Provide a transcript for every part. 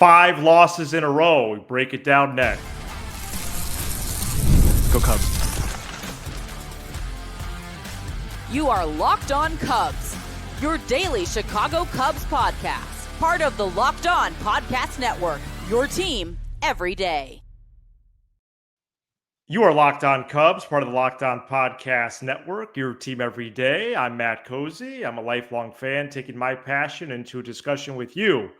5 losses in a row. We break it down next. Go Cubs. You are Locked On Cubs, your daily Chicago Cubs podcast. Part of the Locked On Podcast Network, your team every day. You are Locked On Cubs, part of the Locked On Podcast Network, your team every day. I'm Matt Cozy. I'm a lifelong fan, taking my passion into a discussion with you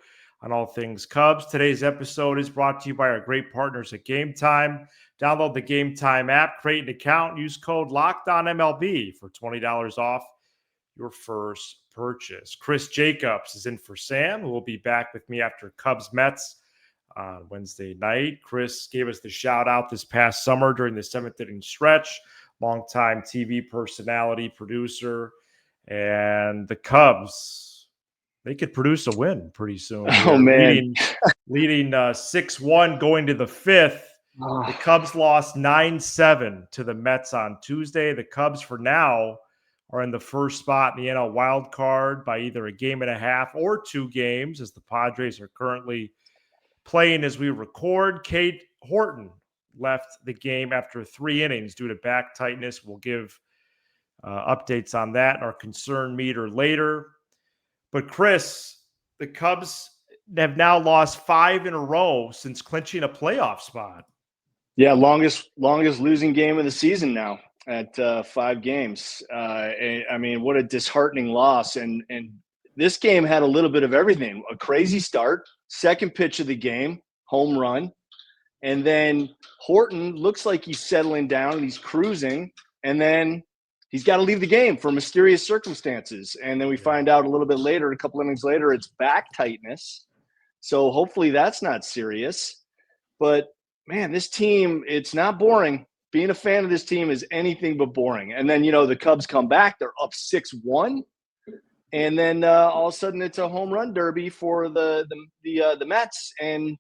on all things Cubs. Today's episode is brought to you by our great partners at Game Time. Download the Game Time app, create an account, use code LOCKEDONMLB for $20 off your first purchase. Chris Jacobs is in for Sam, who will be back with me after Cubs-Mets on Wednesday night. Chris gave us the shout out this past summer during the 7th inning stretch. Longtime TV personality, producer, and the Cubs, they could produce a win pretty soon. Oh, man. Leading 6-1 going to the 5th. The Cubs lost 9-7 to the Mets on Tuesday. The Cubs, for now, are in the first spot in the NL wild card by either a game and a half or 2 games, as the Padres are currently playing as we record. Cade Horton left the game after 3 innings due to back tightness. We'll give updates on that and our concern meter later. But Chris, the Cubs have now lost 5 in a row since clinching a playoff spot. Yeah, longest losing game of the season now at 5 games. I mean, what a disheartening loss. And this game had a little bit of everything. A crazy start, second pitch of the game, home run. And then Horton looks like he's settling down and he's cruising. And then he's got to leave the game for mysterious circumstances. And then we find out a little bit later, a couple innings later, it's back tightness. So hopefully that's not serious. But, man, this team, it's not boring. Being a fan of this team is anything but boring. And then, the Cubs come back. They're up 6-1. And then all of a sudden it's a home run derby for the Mets. And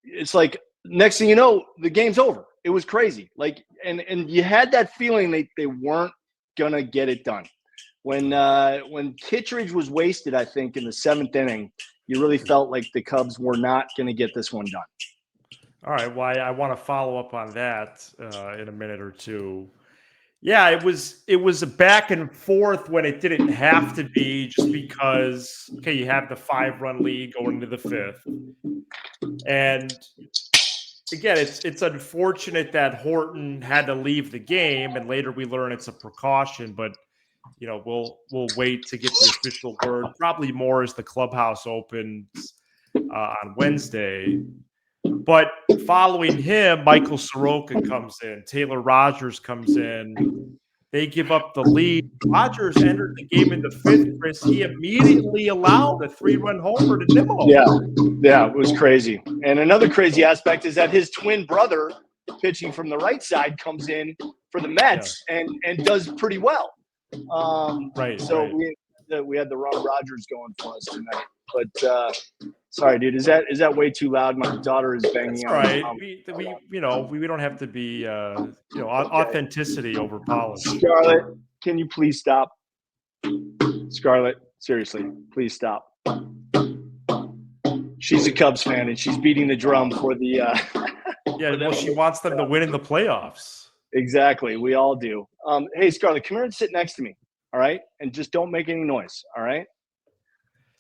it's like, next thing you know, the game's over. It was crazy. Like, and you had that feeling they weren't going to get it done. When Kittredge was wasted, I think, in the 7th inning, you really felt like the Cubs were not going to get this one done. All right. Well, I want to follow up on that in a minute or two. Yeah, it was a back and forth when it didn't have to be, just because, okay, you have the 5-run lead going into the 5th. And again, it's unfortunate that Horton had to leave the game, and later we learn it's a precaution, but we'll wait to get the official word, probably more as the clubhouse opens on Wednesday. But following him, Michael Soroka comes in. Taylor Rogers comes in. They give up the lead. Rogers entered the game in the 5th, Chris. He immediately allowed a 3-run homer to Nimmo. Yeah, it was crazy. And another crazy aspect is that his twin brother, pitching from the right side, comes in for the Mets and does pretty well. Right. We had the wrong Rogers going for us tonight. But sorry, dude, is that way too loud? My daughter is banging. That's right. We don't have to be authenticity over policy. Scarlett, can you please stop? Scarlett, seriously, please stop. She's a Cubs fan and she's beating the drum for the. She wants them to win in the playoffs. Exactly, we all do. Hey, Scarlett, come here and sit next to me. All right, and just don't make any noise. All right.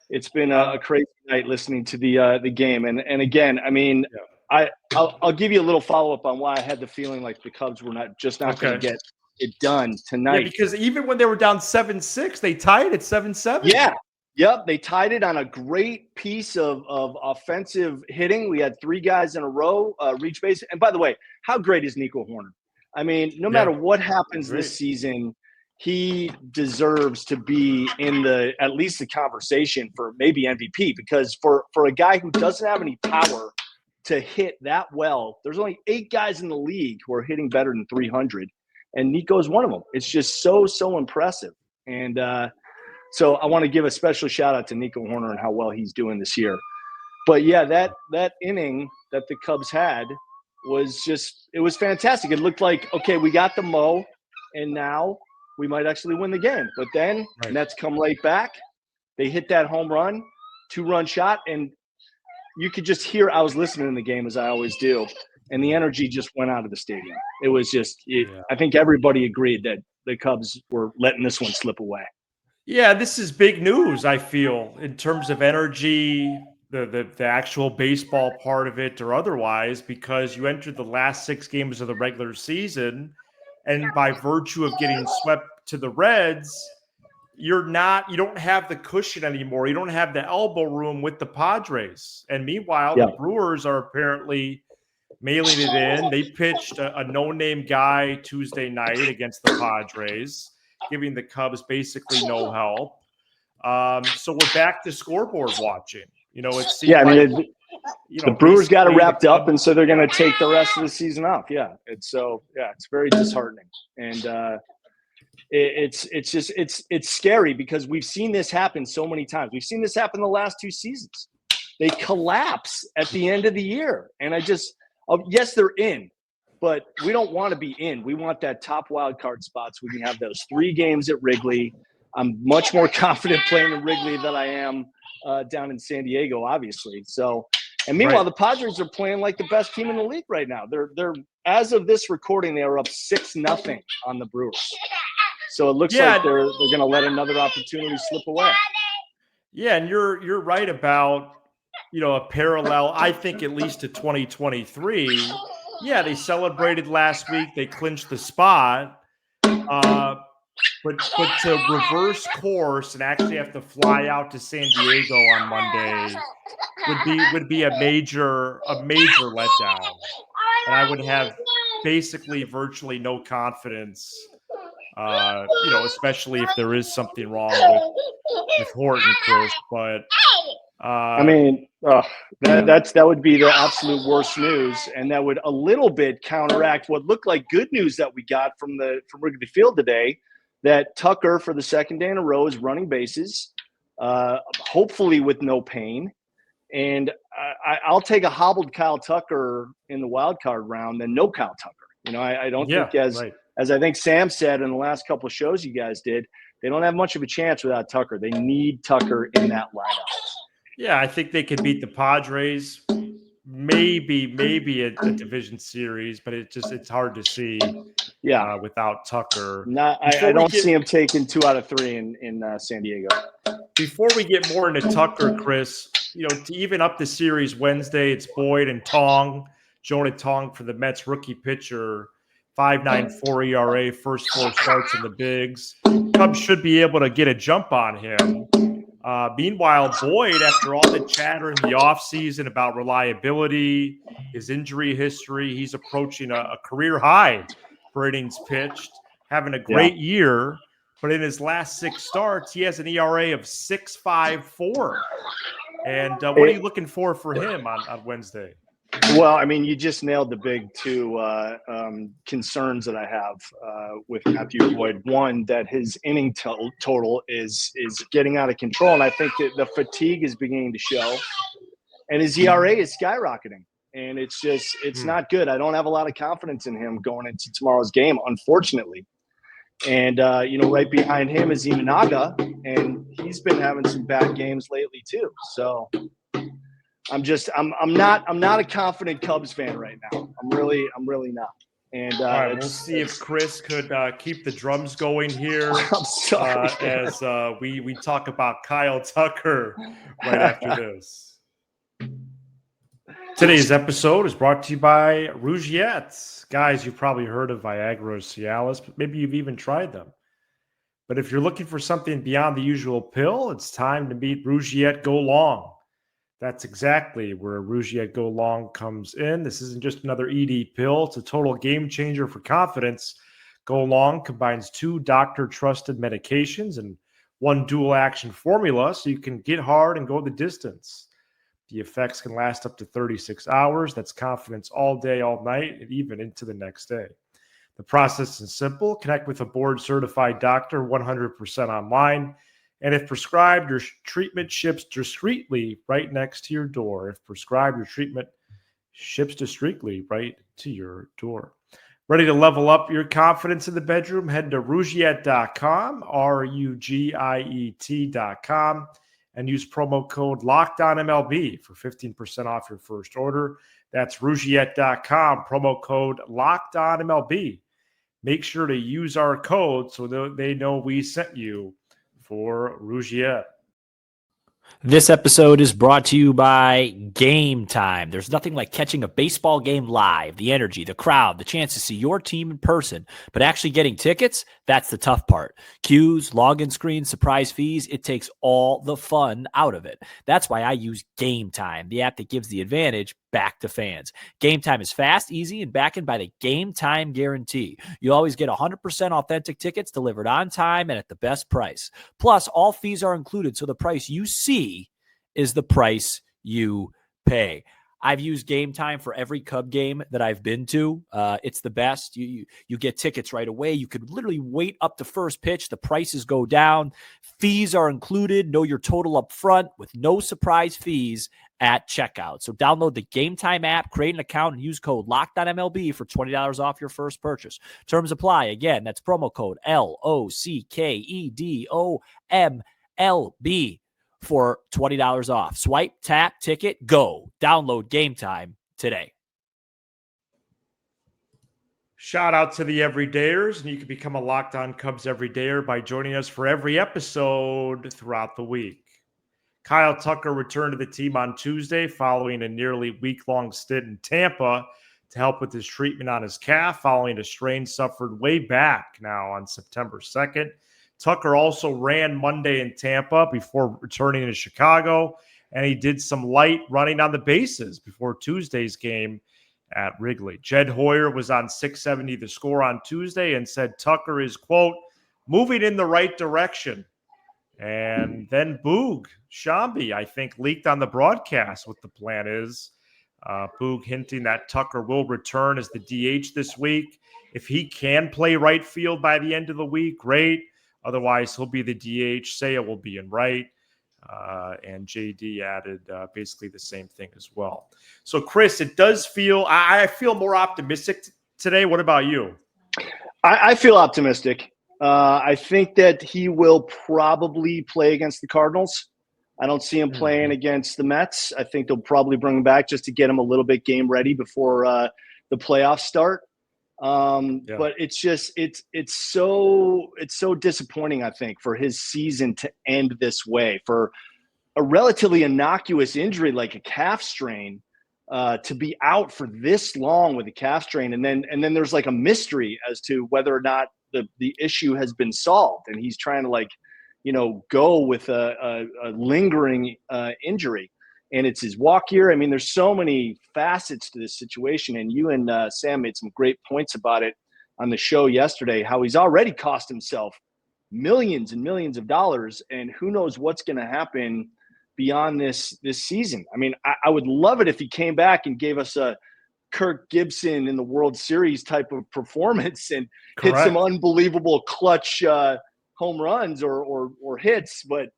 It's been a crazy night listening to the game, and again, I mean, I'll give you a little follow up on why I had the feeling like the Cubs were not going to get it done tonight. Yeah, because even when they were down 7-6, they tied at 7-7. Yeah, yep, they tied it on a great piece of offensive hitting. We had 3 guys in a row reach base, and by the way, how great is Nico Horner? I mean, no matter what happens this season, he deserves to be in at least the conversation for maybe MVP, because for a guy who doesn't have any power to hit that well, there's only 8 guys in the league who are hitting better than 300, and Nico's one of them. It's just so impressive. And so I want to give a special shout out to Nico Horner and how well he's doing this year. But yeah, that inning that the Cubs had it was fantastic. It looked like, okay, we got the Mo, and now we might actually win the game. But then Mets come right back. They hit that home run, 2-run shot, and you could just hear. I was listening to the game as I always do, and the energy just went out of the stadium. It was just. I think everybody agreed that the Cubs were letting this one slip away. Yeah, this is big news, I feel, in terms of energy, the actual baseball part of it or otherwise, because you entered the last 6 games of the regular season, and by virtue of getting swept to the Reds, you don't have the cushion anymore. You don't have the elbow room with the Padres. And meanwhile, the Brewers are apparently mailing it in. They pitched a no-name guy Tuesday night against the Padres, giving the Cubs basically no help. So we're back to scoreboard watching. It seems the Brewers got it wrapped up, and so they're going to take the rest of the season off. Yeah, it's very disheartening, and it's scary because we've seen this happen so many times. We've seen this happen the last 2 seasons. They collapse at the end of the year, and yes, they're in. But we don't want to be in. We want that top wild card spot so we can have those 3 games at Wrigley. I'm much more confident playing in Wrigley than I am down in San Diego, obviously. So, and meanwhile, the Padres are playing like the best team in the league right now. They're as of this recording, they are up 6-0 on the Brewers. So it looks like they're going to let another opportunity slip away. Yeah, and you're right about a parallel. I think at least to 2023. Yeah, they celebrated last week. They clinched the spot. But to reverse course and actually have to fly out to San Diego on Monday would be a major letdown. And I would have basically virtually no confidence, especially if there is something wrong with Horton, Chris. But that would be the absolute worst news, and that would a little bit counteract what looked like good news that we got from Wrigley Field today, that Tucker for the 2nd day in a row is running bases, hopefully with no pain. And I'll take a hobbled Kyle Tucker in the wild card round than no Kyle Tucker. I don't think as I think Sam said in the last couple of shows you guys did, they don't have much of a chance without Tucker. They need Tucker in that lineup. Yeah, I think they could beat the Padres, maybe a division series, but it's hard to see. Without Tucker. I don't see him taking 2 out of 3 in San Diego. Before we get more into Tucker, Chris, to even up the series Wednesday, it's Boyd and Tong, Jonah Tong for the Mets rookie pitcher, 5.94 ERA, first 4 starts in the bigs. Cubs should be able to get a jump on him. Meanwhile, Boyd, after all the chatter in the offseason about reliability, his injury history, he's approaching a career high for innings pitched, having a great year. But in his last 6 starts, he has an ERA of 6.54. And what are you looking for him on Wednesday? Well, you just nailed the big 2 concerns that I have with Matthew Boyd. One, that his inning total is getting out of control, and I think that the fatigue is beginning to show. And his ERA is skyrocketing, and it's not good. I don't have a lot of confidence in him going into tomorrow's game, unfortunately. And right behind him is Imanaga, and he's been having some bad games lately too. So I'm not a confident Cubs fan right now. I'm really not. And all right, we'll see if Chris could keep the drums going here. I'm sorry, as we talk about Kyle Tucker right after this. Today's episode is brought to you by Rougiette. Guys, you've probably heard of Viagra or Cialis, but maybe you've even tried them. But if you're looking for something beyond the usual pill, it's time to meet Rougiette Go Long. That's exactly where Rougiette Go Long comes in. This isn't just another ED pill. It's a total game changer for confidence. Go Long combines 2 doctor-trusted medications and 1 dual-action formula so you can get hard and go the distance. The effects can last up to 36 hours. That's confidence all day, all night, and even into the next day. The process is simple. Connect with a board-certified doctor 100% online. And if prescribed, your treatment ships discreetly right next to your door. If prescribed, your treatment ships discreetly right to your door. Ready to level up your confidence in the bedroom? Head to Rougiette.com, Rougiet.com, and use promo code LOCKEDONMLB for 15% off your first order. That's Rougiette.com, promo code LOCKEDONMLB. Make sure to use our code so they know we sent you for Rougiette. This episode is brought to you by Game Time. There's nothing like catching a baseball game live. The energy, the crowd, the chance to see your team in person. But actually getting tickets, that's the tough part. Queues, login screens, surprise fees, it takes all the fun out of it. That's why I use Game Time, the app that gives the advantage back to fans. Game Time is fast, easy, and backed by the Game Time guarantee. You always get 100% authentic tickets delivered on time and at the best price. Plus, all fees are included, so the price you see is the price you pay. I've used Game Time for every Cub game that I've been to. It's the best. You get tickets right away. You could literally wait up to first pitch. The prices go down. Fees are included. Know your total up front with no surprise fees at checkout. So download the Game Time app, create an account, and use code LOCKEDONMLB for $20 off your first purchase. Terms apply. Again, that's promo code LOCKEDOMLB for $20 off. Swipe, tap, ticket, go. Download Game Time today. Shout out to the everydayers, and you can become a Locked On Cubs everydayer by joining us for every episode throughout the week. Kyle Tucker returned to the team on Tuesday following a nearly week-long stint in Tampa to help with his treatment on his calf following a strain suffered way back now on September 2nd. Tucker also ran Monday in Tampa before returning to Chicago, and he did some light running on the bases before Tuesday's game at Wrigley. Jed Hoyer was on 670 The Score on Tuesday and said Tucker is, quote, moving in the right direction. And then Boog Shambi, I think, leaked on the broadcast what the plan is. Boog hinting that Tucker will return as the DH this week. If he can play right field by the end of the week, great. Otherwise, he'll be the DH. Seiya will be in right. And JD added basically the same thing as well. So, Chris, it does feel – I feel more optimistic today. What about you? I feel optimistic. I think that he will probably play against the Cardinals. I don't see him playing against the Mets. I think they'll probably bring him back just to get him a little bit game ready before the playoffs start. But it's just it's so disappointing, I think, for his season to end this way, for a relatively innocuous injury like a calf strain to be out for this long with a calf strain, and then there's like a mystery as to whether or not the issue has been solved, and he's trying to go with a lingering injury. And it's his walk year. I mean, there's so many facets to this situation. And you and Sam made some great points about it on the show yesterday, how he's already cost himself millions and millions of dollars. And who knows what's going to happen beyond this season. I mean, I would love it if he came back and gave us a Kirk Gibson in the World Series type of performance and hit some unbelievable clutch home runs or hits. But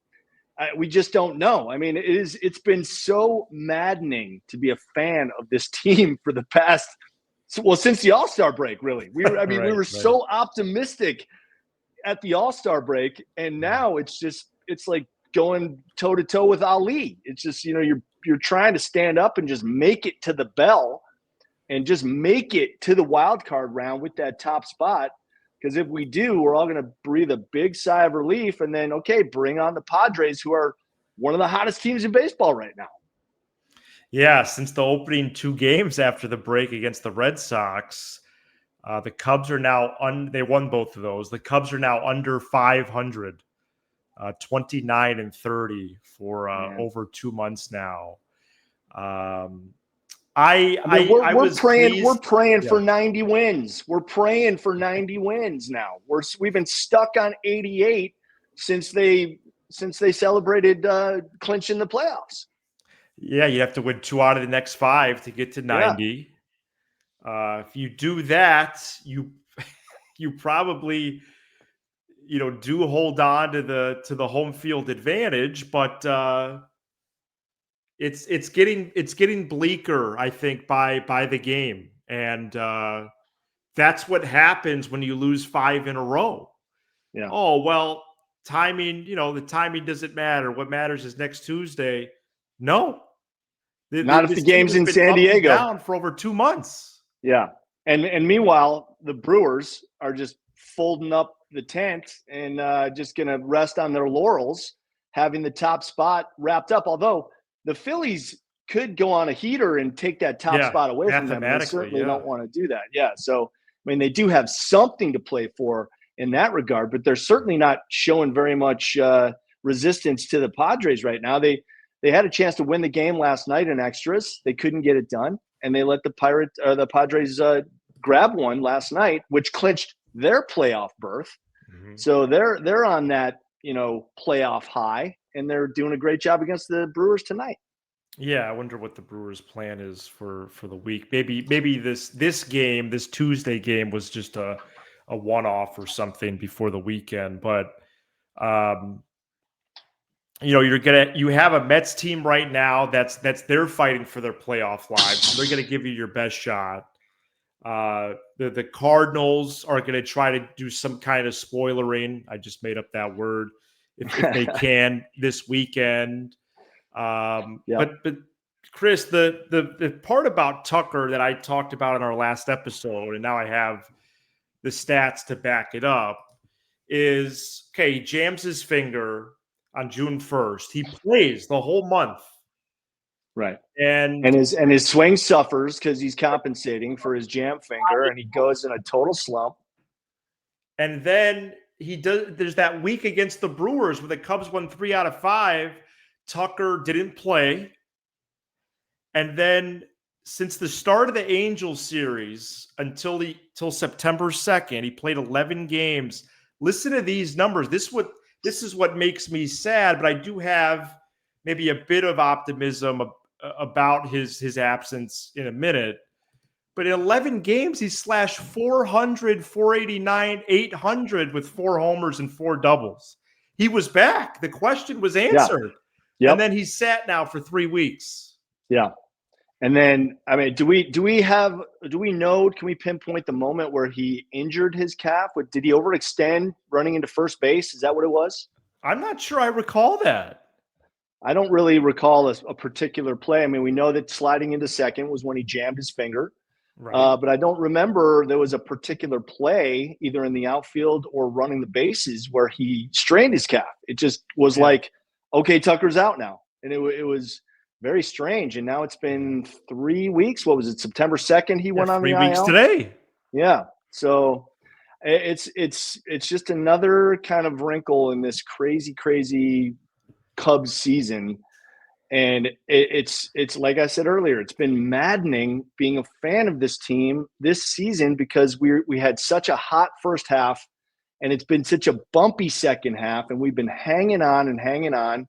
we just don't know. I mean, it's been so maddening to be a fan of this team for the past, since the All-Star break, really. We were so optimistic at the All-Star break, and now it's like going toe-to-toe with Ali. It's just, you're trying to stand up and just make it to the bell and just make it to the wild card round with that top spot. Because if we do, we're all going to breathe a big sigh of relief and then, okay, bring on the Padres, who are one of the hottest teams in baseball right now. Yeah, since the opening two games after the break against the Red Sox, the Cubs are now they won both of those. The Cubs are now under 500, 29-30 for over 2 months now. We're praying for 90 wins. We're praying for 90 wins now. We've been stuck on 88 since they celebrated clinching the playoffs. Yeah, you have to win 2 out of the next 5 to get to 90. Yeah. If you do that, you probably do hold on to the home field advantage, but it's getting bleaker, I think, by the game, and that's what happens when you lose 5 in a row. Yeah. Oh well, timing, the timing doesn't matter. What matters is next Tuesday. No. Not if the This game's team in has been San up and Diego. down for over 2 months. Yeah. And meanwhile, the Brewers are just folding up the tent and just going to rest on their laurels, having the top spot wrapped up. Although the Phillies could go on a heater and take that top spot away from them. They certainly don't want to do that. Yeah. So, I mean, they do have something to play for in that regard, but they're certainly not showing very much resistance to the Padres right now. They had a chance to win the game last night in extras. They couldn't get it done, and they let the Padres grab one last night, which clinched their playoff berth. Mm-hmm. So they're on that playoff high, and they're doing a great job against the Brewers tonight. Yeah, I wonder what the Brewers' plan is for the week. Maybe this game, this Tuesday game, was just a one-off or something before the weekend. But you have a Mets team right now that's they're fighting for their playoff lives. So they're gonna give you your best shot. The Cardinals are gonna try to do some kind of spoilering. I just made up that word if they can this weekend. But Chris, the part about Tucker that I talked about in our last episode, and now I have the stats to back it up, is he jams his finger on June 1st. He plays the whole month. Right. And his swing suffers because he's compensating for his jam finger, and he goes in a total slump. And then there's that week against the Brewers where the Cubs won 3 out of 5. Tucker didn't play. And then since the start of the Angels series until September 2nd, he played 11 games. Listen to these numbers. This is what makes me sad, but I do have maybe a bit of optimism about his absence in a minute. But in 11 games, he slashed 400, 489, 800 with 4 homers and 4 doubles. He was back. The question was answered. Yeah. Yep. And then he's sat now for 3 weeks. Yeah. And then, I mean, can we pinpoint the moment where he injured his calf? Did he overextend running into first base? Is that what it was? I'm not sure I recall that. I don't really recall a particular play. I mean, we know that sliding into second was when he jammed his finger. Right. But I don't remember there was a particular play either in the outfield or running the bases where he strained his calf. It just was like, okay, Tucker's out now. And it was very strange. And now it's been 3 weeks. What was it? September 2nd he went on the IL? 3 weeks today. Yeah. So it's just another kind of wrinkle in this crazy Cubs season. And it's like I said earlier, it's been maddening being a fan of this team this season because we had such a hot first half and it's been such a bumpy second half, and we've been hanging on.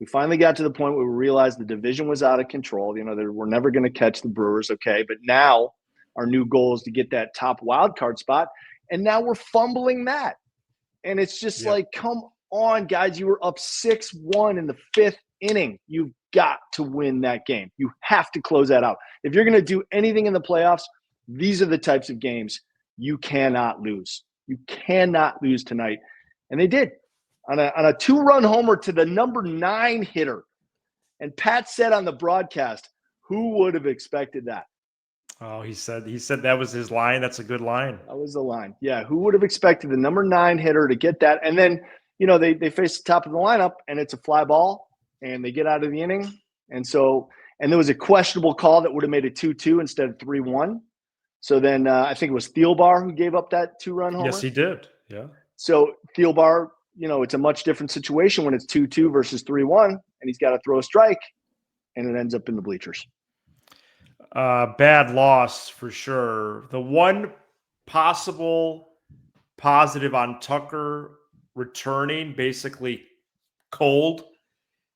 We finally got to the point where we realized the division was out of control. We're never going to catch the Brewers, okay? But now our new goal is to get that top wild card spot, and now we're fumbling that. And it's just like, come on, guys. You were up 6-1 in the 5th inning. You've got to win that game. You have to close that out. If you're going to do anything in the playoffs, these are the types of games you cannot lose. You cannot lose tonight. And they did. On a 2-run homer to the number 9 hitter. And Pat said on the broadcast, who would have expected that? Oh, he said that was his line. That's a good line. That was the line. Yeah, who would have expected the number 9 hitter to get that? And then, they face the top of the lineup, and it's a fly ball, and they get out of the inning. And there was a questionable call that would have made it 2-2 instead of 3-1. So then I think it was Thielbar who gave up that 2-run homer. Yes, he did. Yeah. So Thielbar, it's a much different situation when it's 2-2 versus 3-1, and he's got to throw a strike, and it ends up in the bleachers. Bad loss for sure. The one possible positive on Tucker returning basically cold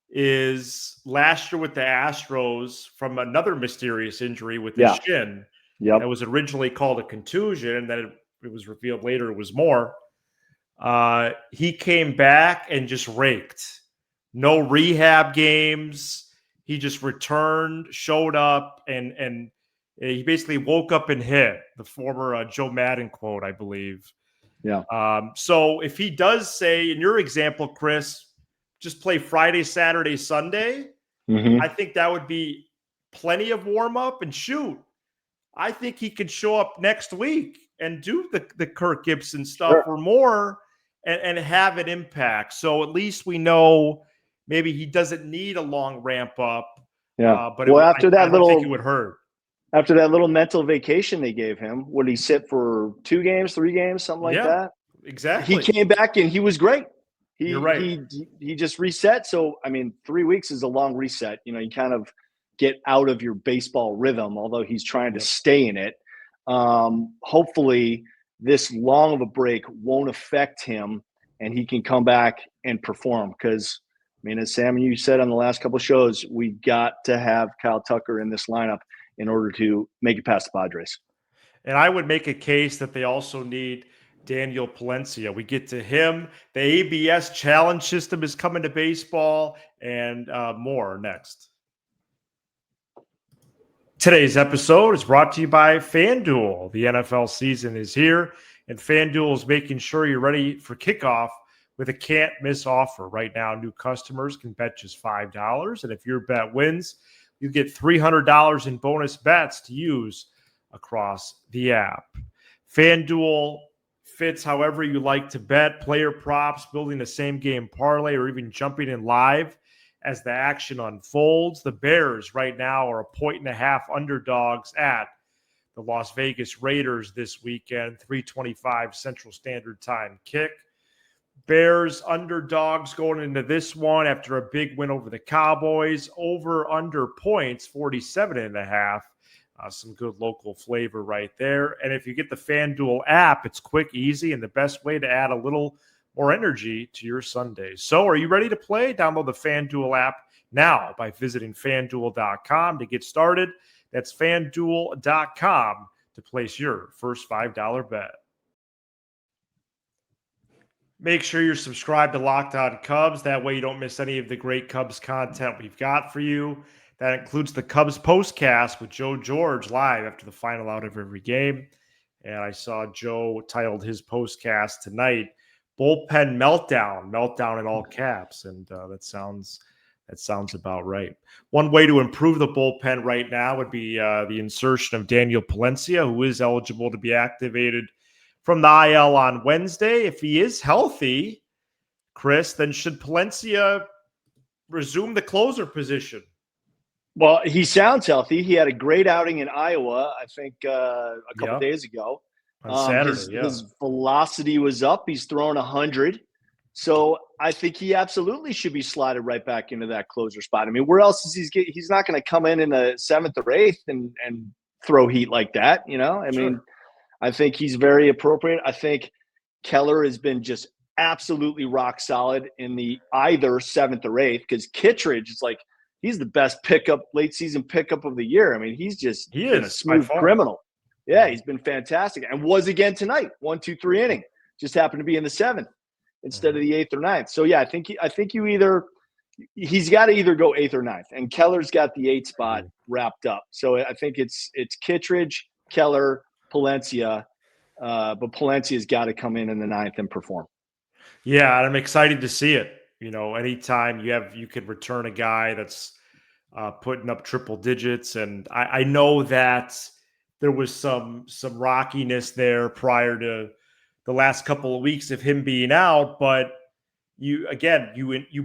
is last year with the Astros from another mysterious injury with his shin. Yep. That was originally called a contusion, and then it was revealed later it was more. He came back and just raked. No rehab games. He just returned, showed up, and he basically woke up and hit, the former Joe Madden quote, I believe. Yeah. So if he does say, in your example, Chris, just play Friday, Saturday, Sunday, Mm-hmm. I think that would be plenty of warm up. And shoot, I think he could show up next week and do the Kirk Gibson stuff or more and have an impact. So at least we know maybe he doesn't need a long ramp up. Yeah. But well, I don't think it would hurt. After that little mental vacation they gave him, would he sit for 2 games, 3 games, something like that? Exactly. He came back and he was great. You're right. He just reset. So, I mean, 3 weeks is a long reset. You know, you kind of get out of your baseball rhythm, although he's trying to stay in it. Hopefully this long of a break won't affect him and he can come back and perform. Because, I mean, as Sam and you said on the last couple of shows, we got to have Kyle Tucker in this lineup in order to make it past the Padres. And I would make a case that they also need Daniel Palencia. We get to him. The ABS challenge system is coming to baseball, and more next. Today's episode is brought to you by FanDuel. The NFL season is here, and FanDuel is making sure you're ready for kickoff with a can't-miss offer. Right now, new customers can bet just $5, and if your bet wins, you get $300 in bonus bets to use across the app. FanDuel fits however you like to bet, player props, building a same-game parlay, or even jumping in live as the action unfolds. The Bears right now are 1.5 underdogs at the Las Vegas Raiders this weekend, 3:25 Central Standard Time kick. Bears underdogs going into this one after a big win over the Cowboys. Over under points, 47.5. Some good local flavor right there. And if you get the FanDuel app, it's quick, easy, and the best way to add a little more energy to your Sunday. So are you ready to play? Download the FanDuel app now by visiting FanDuel.com to get started. That's FanDuel.com to place your first $5 bet. Make sure you're subscribed to Locked On Cubs. That way you don't miss any of the great Cubs content we've got for you. That includes the Cubs postcast with Joe George live after the final out of every game. And I saw Joe titled his postcast tonight, Bullpen Meltdown in all caps. And that sounds about right. One way to improve the bullpen right now would be the insertion of Daniel Palencia, who is eligible to be activated from the IL on Wednesday. If he is healthy, Chris, then should Palencia resume the closer position? Well, he sounds healthy. He had a great outing in Iowa, I think, a couple days ago. On Saturday, his velocity was up. He's thrown 100. So I think he absolutely should be slotted right back into that closer spot. I mean, where else is he's not going to come in the 7th or 8th and throw heat like that, you know? I mean, I think he's very appropriate. I think Keller has been just absolutely rock solid in the either 7th or 8th, because Kittredge is like, he's the best late season pickup of the year. I mean, he is a smooth criminal. Yeah, he's been fantastic, and was again tonight. 1, 2, 3 inning. Just happened to be in the 7th instead of the 8th or 9th. So yeah, I think he's got to either go 8th or 9th, and Keller's got the 8th spot wrapped up. So I think it's Kittredge, Keller, Palencia, but Palencia's got to come in the 9th and perform. Yeah, and I'm excited to see it. You know, anytime you could return a guy that's putting up triple digits, and I know that there was some rockiness there prior to the last couple of weeks of him being out, but you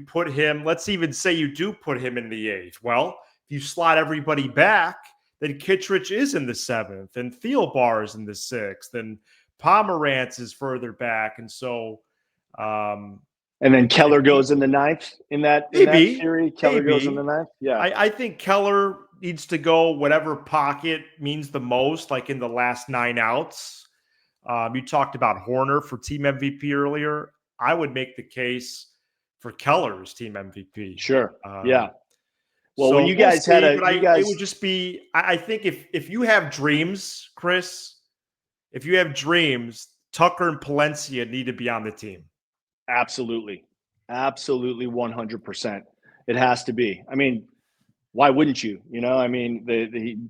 put him. Let's even say you do put him in the 8th. Well, if you slot everybody back, then Kittredge is in the 7th, and Thielbar is in the 6th, and Pomerantz is further back, and so. And then Keller goes in the 9th in that theory. Keller goes in the 9th. Yeah, I think Keller needs to go whatever pocket means the most, like in the last 9 outs. You talked about Horner for team MVP earlier. I would make the case for Keller's team MVP. Sure. Yeah. Well, so when you guys had it would just be. I think if you have dreams, Chris, if you have dreams, Tucker and Palencia need to be on the team. Absolutely. 100%. It has to be. I mean, why wouldn't you? You know, I mean,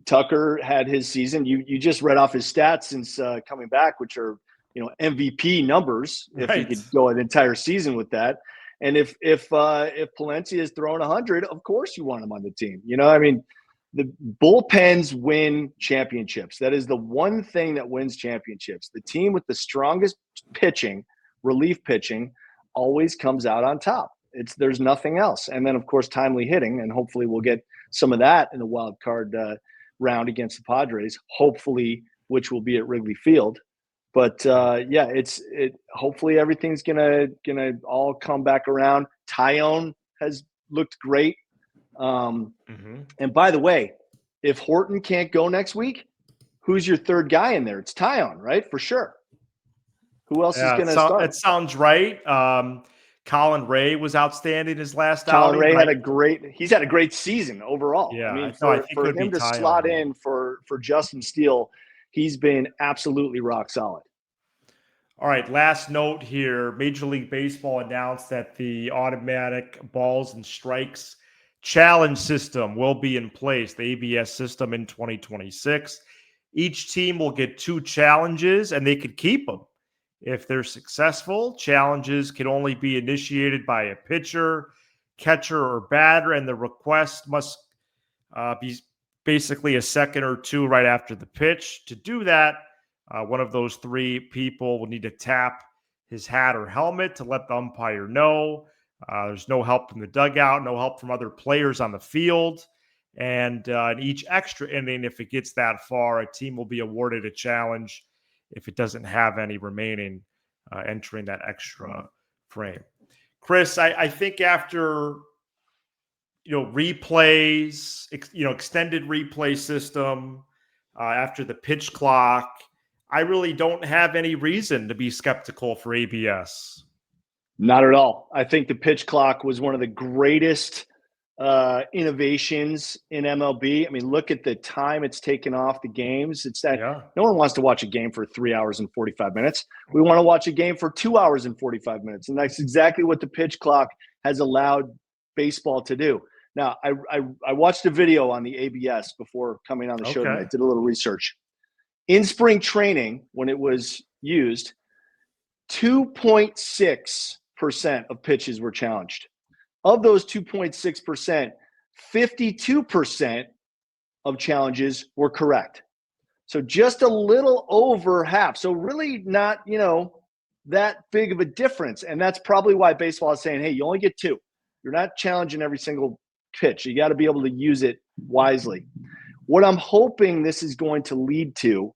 Tucker had his season. You just read off his stats since coming back, which are MVP numbers if he Right. could go an entire season with that. And if Palencia is throwing 100, of course you want him on the team. I mean, the bullpens win championships. That is the one thing that wins championships. The team with the strongest pitching, relief pitching, always comes out on top. There's nothing else. And then, of course, timely hitting, and hopefully we'll get some of that in the wild card round against the Padres, hopefully, which will be at Wrigley Field. But hopefully everything's gonna all come back around. Tyone has looked great. And by the way, if Horton can't go next week, who's your third guy in there? It's Tyone, right? For sure. Who else is going to start? It sounds right. Colin Ray was outstanding his last Colin outing. Ray he's had a great season overall. Yeah, I mean, I think for him to slot in for Justin Steele, he's been absolutely rock solid. All right, last note here. Major League Baseball announced that the automatic balls and strikes challenge system will be in place, the ABS system, in 2026. Each team will get 2 challenges, and they could keep them. If they're successful, challenges can only be initiated by a pitcher, catcher, or batter, and the request must be basically a second or 2 right after the pitch. To do that, one of those 3 people will need to tap his hat or helmet to let the umpire know. There's no help from the dugout, no help from other players on the field. And in each extra inning, if it gets that far, a team will be awarded a challenge if it doesn't have any remaining entering that extra frame. Chris, I think after replays, extended replay system, after the pitch clock, I really don't have any reason to be skeptical for ABS. Not at all. I think the pitch clock was one of the greatest innovations in MLB. I mean, look at the time it's taken off the games. It's that no one wants to watch a game for 3 hours and 45 minutes. We want to watch a game for 2 hours and 45 minutes. And that's exactly what the pitch clock has allowed baseball to do. Now, I watched a video on the ABS before coming on the show tonight. I did a little research. In spring training, when it was used, 2.6% of pitches were challenged. Of those 2.6%, 52% of challenges were correct. So just a little over half. So really not, that big of a difference. And that's probably why baseball is saying, hey, you only get 2. You're not challenging every single pitch. You got to be able to use it wisely. What I'm hoping this is going to lead to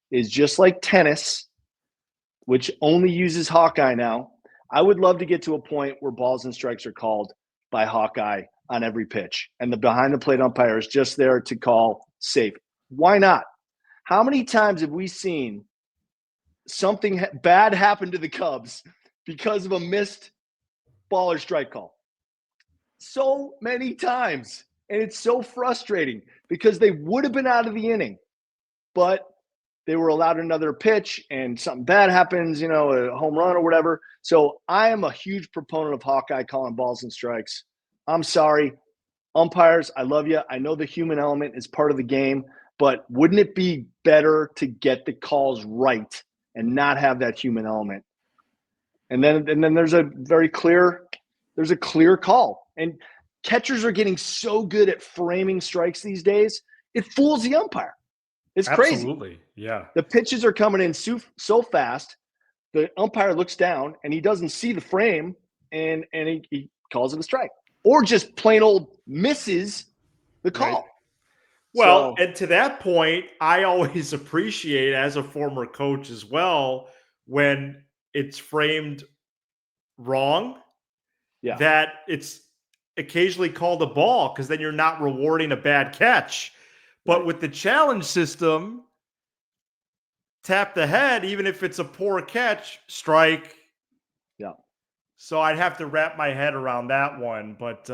is just like tennis, which only uses Hawkeye now. I would love to get to a point where balls and strikes are called by Hawkeye on every pitch, and the behind-the-plate umpire is just there to call safe. Why not? How many times have we seen something bad happen to the Cubs because of a missed ball or strike call? So many times, and it's so frustrating because they would have been out of the inning, but they were allowed another pitch and something bad happens, a home run or whatever. So I am a huge proponent of Hawkeye calling balls and strikes. I'm sorry. Umpires, I love you. I know the human element is part of the game, but wouldn't it be better to get the calls right and not have that human element? And then there's a clear call. And catchers are getting so good at framing strikes these days, it fools the umpire. It's crazy. Absolutely, yeah. The pitches are coming in so fast, the umpire looks down and he doesn't see the frame, and he calls it a strike. Or just plain old misses the call. Right. Well, and to that point, I always appreciate, as a former coach as well, when it's framed wrong, that it's occasionally called a ball, because then you're not rewarding a bad catch. But with the challenge system, tap the head, even if it's a poor catch, strike. Yeah. So I'd have to wrap my head around that one. But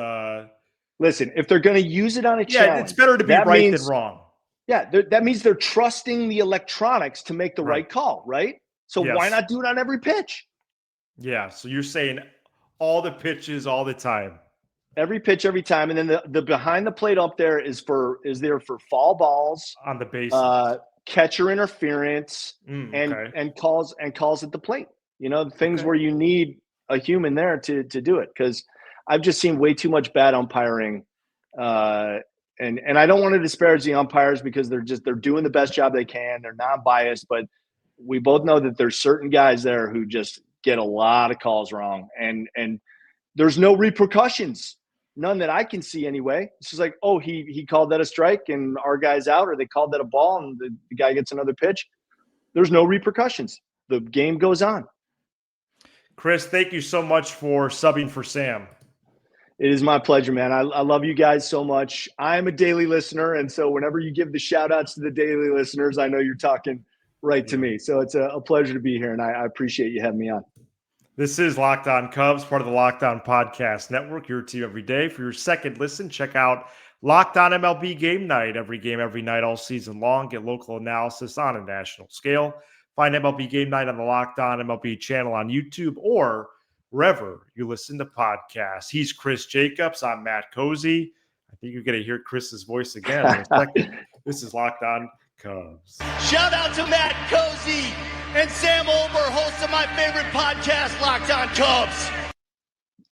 listen, if they're going to use it on a challenge, it's better to be right than wrong. Yeah, that means they're trusting the electronics to make the right call, right? So why not do it on every pitch? Yeah, so you're saying all the pitches all the time. Every pitch, every time, and then the behind the plate up there is there for foul balls on the base, catcher interference and calls at the plate. You know, things where you need a human there to do it, because I've just seen way too much bad umpiring. And I don't want to disparage the umpires, because they're doing the best job they can. They're non-biased, but we both know that there's certain guys there who just get a lot of calls wrong, and there's no repercussions, none that I can see anyway. It's just like, oh, he called that a strike and our guy's out, or they called that a ball and the guy gets another pitch. There's no repercussions. The game goes on. Chris, thank you so much for subbing for Sam. It is my pleasure, man. I love you guys so much. I'm a daily listener, and so whenever you give the shout-outs to the daily listeners, I know you're talking right to me. So it's a pleasure to be here, and I appreciate you having me on. This is Locked On Cubs, part of the Locked On Podcast Network, your team every day. For your second listen, check out Locked On MLB Game Night. Every game, every night, all season long. Get local analysis on a national scale. Find MLB Game Night on the Locked On MLB channel on YouTube or wherever you listen to podcasts. He's Chris Jacobs. I'm Matt Cozy. I think you're going to hear Chris's voice again in a second. This is Locked On Cubs. Shout out to Matt Cozy and Sam Olber, hosts of my favorite podcast, Locked On Cubs.